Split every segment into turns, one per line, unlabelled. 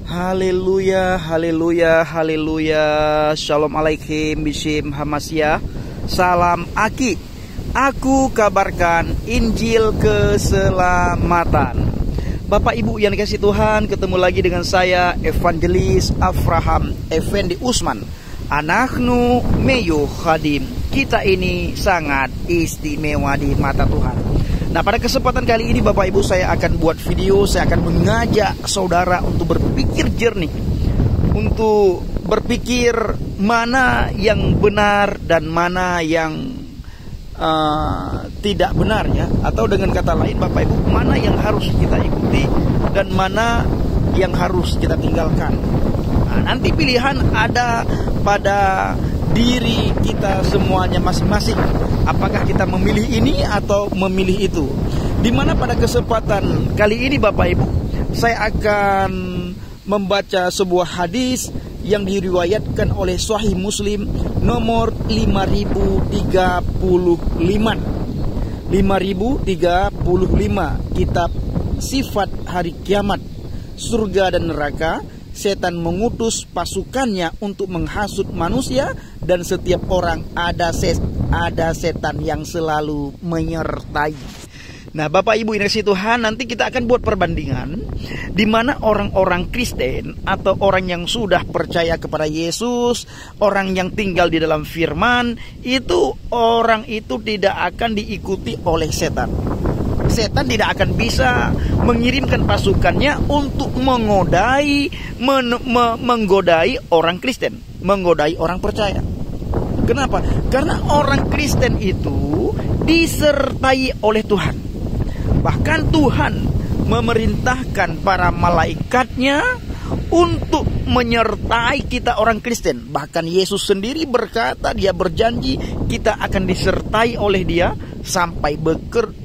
Haleluya, haleluya, haleluya. Shalom alaikum, bisim hamasya. Salam aki. Aku kabarkan Injil keselamatan. Bapak Ibu yang dikasih Tuhan, ketemu lagi dengan saya Evangelis Avraham Effendi Usman. Anaknu meyu khadim. Kita ini sangat istimewa di mata Tuhan. Nah, pada kesempatan kali ini Bapak Ibu, saya akan buat video. Saya akan mengajak saudara untuk berpikir jernih, untuk berpikir mana yang benar dan mana yang tidak benar, ya. Atau dengan kata lain Bapak Ibu, mana yang harus kita ikuti dan mana yang harus kita tinggalkan. Nah, nanti pilihan ada pada diri kita semuanya masing-masing. Apakah kita memilih ini atau memilih itu? Dimana pada kesempatan kali ini Bapak Ibu, saya akan membaca sebuah hadis yang diriwayatkan oleh Sahih Muslim nomor 5035. 5035, kitab sifat hari kiamat, surga dan neraka. Setan mengutus pasukannya untuk menghasut manusia, dan setiap orang ada setan yang selalu menyertai. Nah, Bapak Ibu yang dikasihi Tuhan, nanti kita akan buat perbandingan di mana orang-orang Kristen atau orang yang sudah percaya kepada Yesus, orang yang tinggal di dalam firman, itu orang itu tidak akan diikuti oleh setan. Setan tidak akan bisa mengirimkan pasukannya untuk menggodai orang Kristen, menggodai orang percaya. Kenapa? Karena orang Kristen itu disertai oleh Tuhan. Bahkan Tuhan memerintahkan para malaikatnya untuk menyertai kita orang Kristen. Bahkan Yesus sendiri berkata, dia berjanji kita akan disertai oleh dia sampai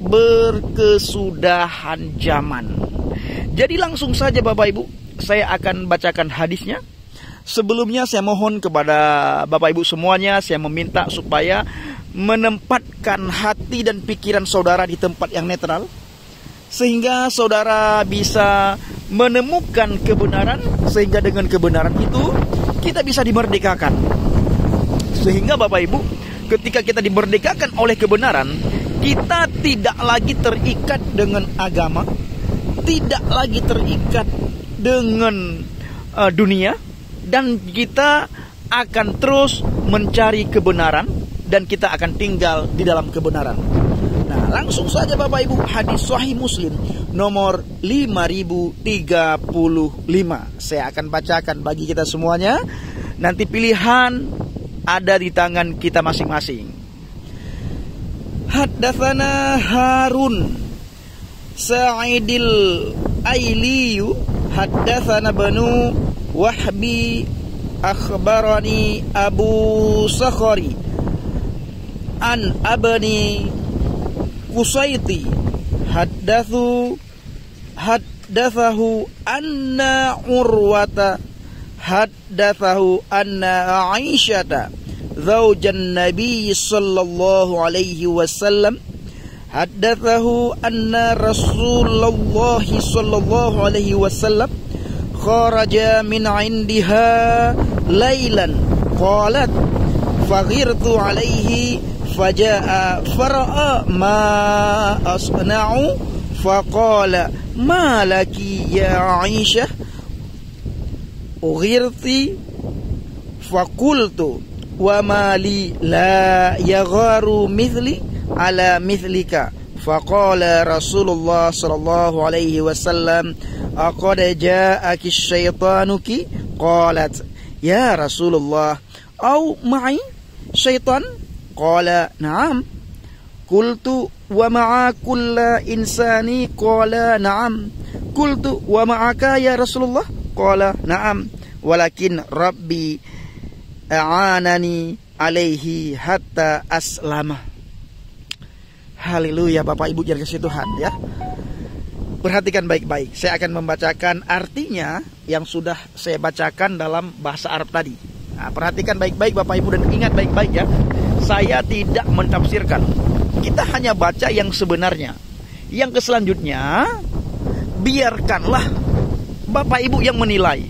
berkesudahan zaman. Jadi langsung saja Bapak Ibu, saya akan bacakan hadisnya. Sebelumnya saya mohon kepada Bapak Ibu semuanya, saya meminta supaya menempatkan hati dan pikiran saudara di tempat yang netral, sehingga saudara bisa menemukan kebenaran, sehingga dengan kebenaran itu kita bisa dimerdekakan. Sehingga Bapak Ibu, ketika kita dimerdekakan oleh kebenaran, kita tidak lagi terikat dengan agama, tidak lagi terikat dengan dunia, dan kita akan terus mencari kebenaran, dan kita akan tinggal di dalam kebenaran. Nah, langsung saja Bapak Ibu, hadis Sahih Muslim nomor 5035. Saya akan bacakan bagi kita semuanya. Nanti pilihan ada di tangan kita masing-masing. Haddatsana Harun Sa'idil Ailiyu haddatsana Banu Wahbi akhbarani Abu Sakhari an Abani Qusaiti haddathahu anna Urwata haddathahu anna Aisyata zawjan Nabi sallallahu alaihi wasallam haddathahu anna Rasulullah sallallahu alaihi wasallam kharaja min indiha laylan qalat faghirtu alaihi faja'a fara'a ma asna'u faqala ma laki ya Aisyah ughirti faqultu wa ma li la yagharu mithli ala mithlika faqala Rasulullah sallallahu alaihi wasallam aqad ja'aki syaitanuki qalat ya Rasulullah au ma'i syaitan qala na'am qultu wa ma'a kulli insani qala na'am qultu wa ma'aka ya Rasulullah qala na'am walakin rabbi a'anani alaihi hatta aslama. Haleluya Bapak Ibu yang dikasihi Tuhan, ya. Perhatikan baik-baik. Saya akan membacakan artinya yang sudah saya bacakan dalam bahasa Arab tadi. Nah, perhatikan baik-baik Bapak Ibu dan ingat baik-baik, ya. Saya tidak mentafsirkan. Kita hanya baca yang sebenarnya. Yang selanjutnya biarkanlah Bapak Ibu yang menilai.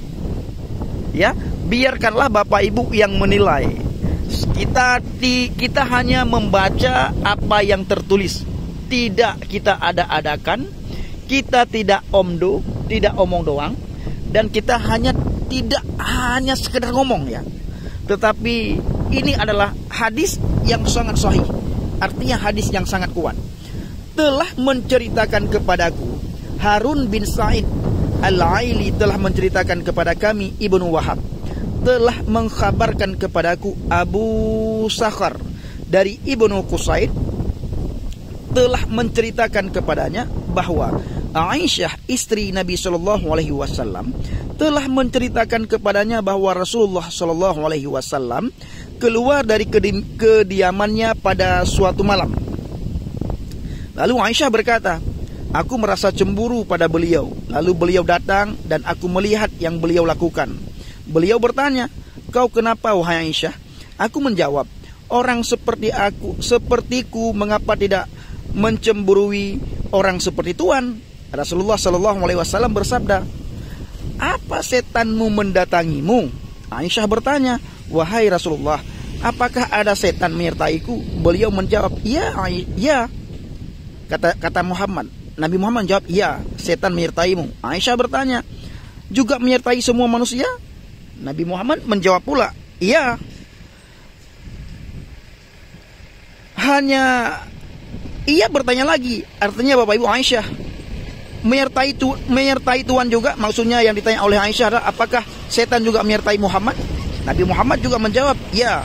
Ya, biarkanlah Bapak Ibu yang menilai. Kita hanya membaca apa yang tertulis. Tidak kita ada-adakan, kita tidak omdo, tidak omong doang, dan kita tidak hanya sekedar ngomong ya. Tetapi ini adalah hadis yang sangat sahih. Artinya hadis yang sangat kuat. Telah menceritakan kepadaku, Harun bin Sa'id Al-Aili telah menceritakan kepada kami, Ibnu Wahab telah mengkhabarkan kepadaku, Abu Sakhar dari Ibnu Qusaid telah menceritakan kepadanya bahwa Aisyah istri Nabi Shallallahu Alaihi Wasallam telah menceritakan kepadanya bahwa Rasulullah Shallallahu Alaihi Wasallam keluar dari kediamannya pada suatu malam. Lalu Aisyah berkata, aku merasa cemburu pada beliau. Lalu beliau datang dan aku melihat yang beliau lakukan. Beliau bertanya, kau kenapa wahai Aisyah? Aku menjawab, orang sepertiku mengapa tidak mencemburui orang seperti Tuhan? Rasulullah Shallallahu Alaihi Wasallam bersabda, apa setanmu mendatangimu? Aisyah bertanya, wahai Rasulullah, apakah ada setan menyertaiku? Beliau menjawab, ya. Kata Muhammad, Nabi Muhammad jawab, ya, setan menyertaimu. Aisyah bertanya, juga menyertai semua manusia? Nabi Muhammad menjawab pula, iya. Hanya ia bertanya lagi, artinya Bapak Ibu, Aisyah menyertai Tuhan juga. Maksudnya yang ditanya oleh Aisyah adalah, apakah setan juga menyertai Muhammad? Nabi Muhammad juga menjawab, ya.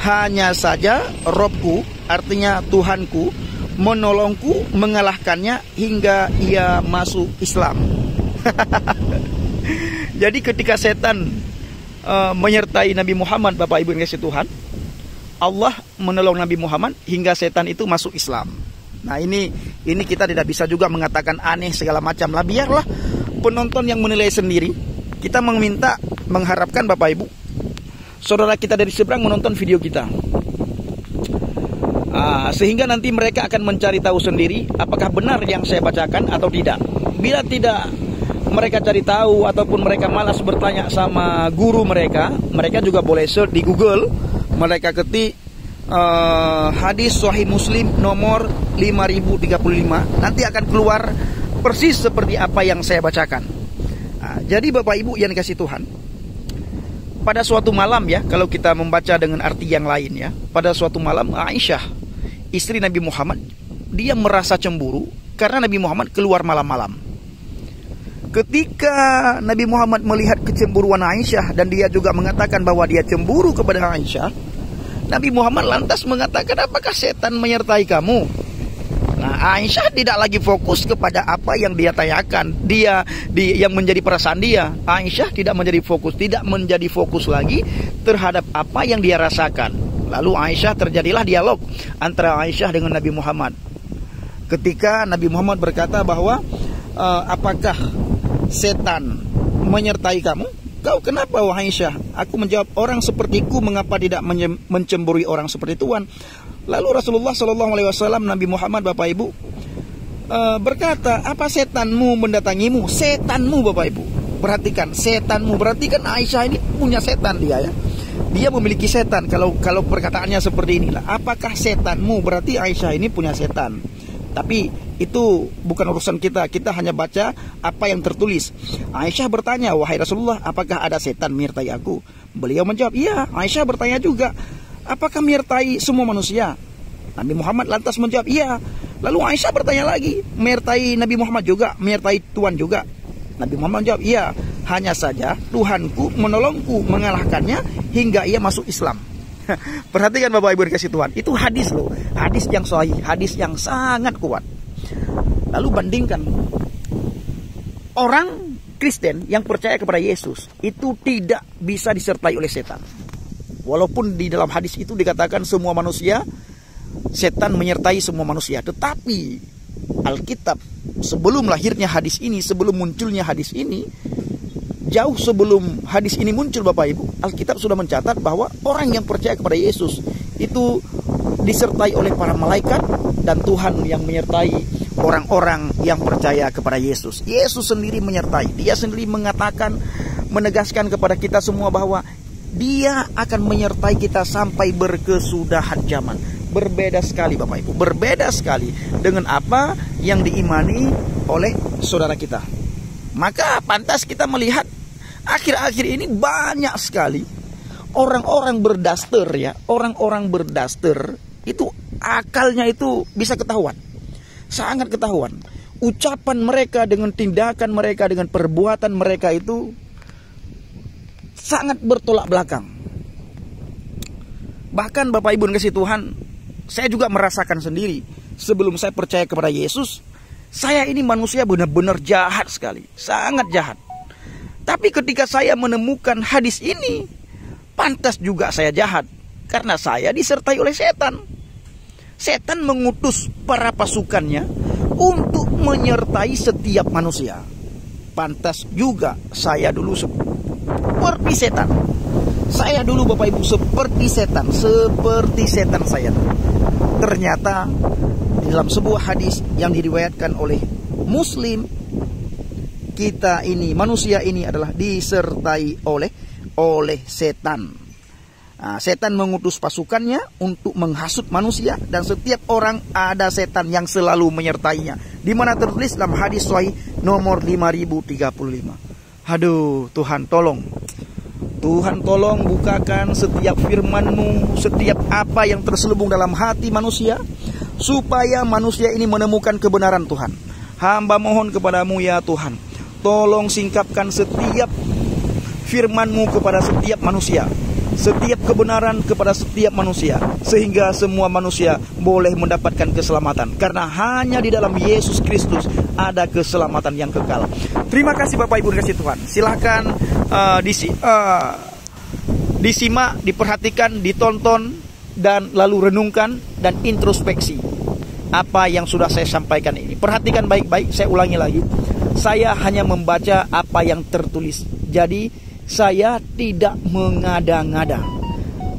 Hanya saja Robku, artinya Tuhanku, menolongku mengalahkannya hingga ia masuk Islam. Jadi ketika setan menyertai Nabi Muhammad, Bapak Ibu yang kasih Tuhan, Allah menolong Nabi Muhammad hingga setan itu masuk Islam. Nah ini kita tidak bisa juga mengatakan aneh segala macam lah. Biarlah penonton yang menilai sendiri. Kita mengharapkan Bapak Ibu, saudara kita dari seberang menonton video kita, sehingga nanti mereka akan mencari tahu sendiri apakah benar yang saya bacakan atau tidak. Bila tidak mereka cari tahu ataupun mereka malas bertanya sama guru mereka, mereka juga boleh search di Google. Mereka ketik hadis Sahih Muslim nomor 5035. Nanti akan keluar persis seperti apa yang saya bacakan. Jadi Bapak Ibu yang dikasih Tuhan, pada suatu malam ya, kalau kita membaca dengan arti yang lain ya, pada suatu malam Aisyah istri Nabi Muhammad, dia merasa cemburu karena Nabi Muhammad keluar malam-malam. Ketika Nabi Muhammad melihat kecemburuan Aisyah dan dia juga mengatakan bahwa dia cemburu kepada Aisyah, Nabi Muhammad lantas mengatakan, apakah setan menyertai kamu? Nah, Aisyah tidak lagi fokus kepada apa yang dia tanyakan, yang menjadi perasaan dia. Aisyah tidak menjadi fokus lagi terhadap apa yang dia rasakan. Lalu terjadilah dialog antara Aisyah dengan Nabi Muhammad. Ketika Nabi Muhammad berkata bahwa apakah setan menyertai kamu? Kau kenapa wahai Aisyah? Aku menjawab, orang sepertiku mengapa tidak mencemburui orang seperti Tuhan? Lalu Rasulullah Shallallahu Alaihi Wasallam, Nabi Muhammad, Bapak Ibu, berkata, apa setanmu mendatangimu? Setanmu, Bapak Ibu, perhatikan, setanmu, berarti kan Aisyah ini punya setan dia ya. Dia memiliki setan. Kalau perkataannya seperti inilah, apakah setanmu? Berarti Aisyah ini punya setan. Tapi itu bukan urusan kita. Kita hanya baca apa yang tertulis. Aisyah bertanya, wahai Rasulullah, apakah ada setan menyertai aku? Beliau menjawab, iya. Aisyah bertanya juga, apakah menyertai semua manusia? Nabi Muhammad lantas menjawab, iya. Lalu Aisyah bertanya lagi, menyertai Nabi Muhammad juga, menyertai Tuhan juga? Nabi Muhammad menjawab, iya. Hanya saja Tuhanku menolongku mengalahkannya hingga ia masuk Islam. Perhatikan Bapak Ibu dikasih Tuhan, itu hadis loh, hadis yang sahih, hadis yang sangat kuat. Lalu bandingkan, orang Kristen yang percaya kepada Yesus itu tidak bisa disertai oleh setan. Walaupun di dalam hadis itu dikatakan semua manusia, setan menyertai semua manusia. Tetapi Alkitab sebelum lahirnya hadis ini, sebelum munculnya hadis ini, jauh sebelum hadis ini muncul Bapak Ibu, Alkitab sudah mencatat bahwa orang yang percaya kepada Yesus itu disertai oleh para malaikat dan Tuhan yang menyertai orang-orang yang percaya kepada Yesus. Yesus sendiri menyertai. Dia sendiri mengatakan, menegaskan kepada kita semua bahwa Dia akan menyertai kita sampai berkesudahan zaman. Berbeda sekali Bapak Ibu, berbeda sekali dengan apa yang diimani oleh saudara kita. Maka pantas kita melihat akhir-akhir ini banyak sekali orang-orang berdaster ya, orang-orang berdaster itu akalnya itu bisa ketahuan. Sangat ketahuan. Ucapan mereka dengan tindakan mereka, dengan perbuatan mereka itu sangat bertolak belakang. Bahkan Bapak Ibu kasih Tuhan, saya juga merasakan sendiri. Sebelum saya percaya kepada Yesus, saya ini manusia benar-benar jahat sekali. Sangat jahat. Tapi ketika saya menemukan hadis ini, pantas juga saya jahat. Karena saya disertai oleh setan. Setan mengutus para pasukannya untuk menyertai setiap manusia. Pantas juga saya dulu seperti setan. Saya dulu Bapak Ibu seperti setan. Seperti setan saya. Ternyata di dalam sebuah hadis yang diriwayatkan oleh Muslim, kita ini, manusia ini adalah disertai oleh setan. Nah, setan mengutus pasukannya untuk menghasut manusia, dan setiap orang ada setan yang selalu menyertainya. Di mana tertulis dalam hadis sahih nomor 5035. Aduh, Tuhan tolong. Tuhan tolong bukakan setiap firman-Mu, setiap apa yang terselubung dalam hati manusia, supaya manusia ini menemukan kebenaran Tuhan. Hamba mohon kepadamu ya Tuhan, tolong singkapkan setiap firman-Mu kepada setiap manusia, setiap kebenaran kepada setiap manusia, sehingga semua manusia boleh mendapatkan keselamatan. Karena hanya di dalam Yesus Kristus ada keselamatan yang kekal. Terima kasih Bapak Ibu kasih Tuhan. Silahkan disimak, diperhatikan, ditonton, dan lalu renungkan dan introspeksi apa yang sudah saya sampaikan ini. Perhatikan baik-baik, saya ulangi lagi. Saya hanya membaca apa yang tertulis. Jadi saya tidak mengada-ngada.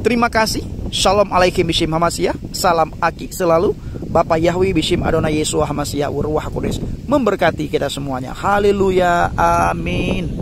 Terima kasih. Shalom alaikum bishim hamasiyah. Salam aki selalu. Bapak Yahweh bishim Adonai Yesua hamasiyah Ruach Kudus memberkati kita semuanya. Haleluya. Amin.